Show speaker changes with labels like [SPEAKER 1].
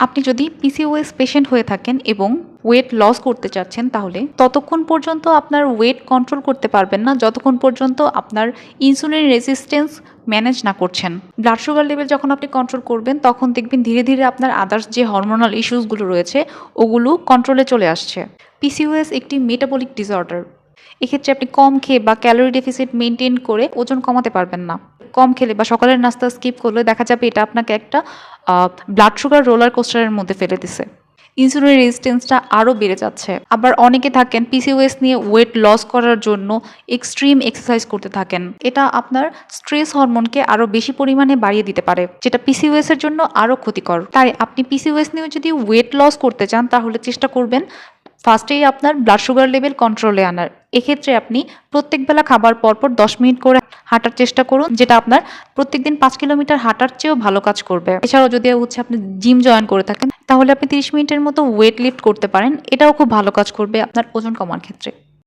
[SPEAKER 1] আপনি যদি PCOS patient হয়ে থাকেন এবং ওয়েট লস করতে চাচ্ছেন তাহলে ততক্ষণ পর্যন্ত আপনার ওয়েট কন্ট্রোল করতে পারবেন না যতক্ষণ পর্যন্ত আপনার ইনসুলিন রেজিস্ট্যান্স ম্যানেজ না করছেন। ব্লাড সুগার লেভেল যখন আপনি কন্ট্রোল করবেন তখন দেখবেন ধীরে ধীরে আপনার আদার্স যে হরমোনাল ইস্যুসগুলো রয়েছে ওগুলো কন্ট্রোলে চলে আসছে। পিসিওএস একটি মেটাবলিক ডিসঅর্ডার। এক্ষেত্রে আপনি কম খেয়ে বা ক্যালোরি ডেফিসিট মেনটেন করে ওজন কমাতে পারবেন না। কম খেলে বা সকালের নাস্তা স্কিপ করলে দেখা যাবে এটা আপনাকে একটা ব্লাড সুগার রোলার কোস্টারের মধ্যে ফেলে দিছে। ইনসুলিন রেজিস্ট্যান্সটা আরও বেড়ে যাচ্ছে। আবার অনেকে থাকেন পিসিওএস নিয়ে ওয়েট লস করার জন্য এক্সট্রিম এক্সারসাইজ করতে থাকেন। এটা আপনার স্ট্রেস হরমোনকে আরও বেশি পরিমাণে বাড়িয়ে দিতে পারে, যেটা পিসিওএস এর জন্য আরও ক্ষতিকর। তাই আপনি পিসিওএস নিয়ে যদি ওয়েট লস করতে চান তাহলে চেষ্টা করবেন ফার্স্টেই আপনার ব্লাড সুগার লেভেল কন্ট্রোলে আনার। এক্ষেত্রে আপনি প্রত্যেক বেলা খাবার পরপর 10 মিনিট করে হাঁটার চেষ্টা করুন, যেটা আপনার প্রত্যেকদিন 5 কিলোমিটার হাঁটার চেয়েও ভালো কাজ করবে। এছাড়াও যদি আপনি জিম জয়েন করে থাকেন তাহলে আপনি 30 মিনিটের মতো ওয়েট লিফট করতে পারেন, এটাও খুব ভালো কাজ করবে আপনার ওজন কমার ক্ষেত্রে।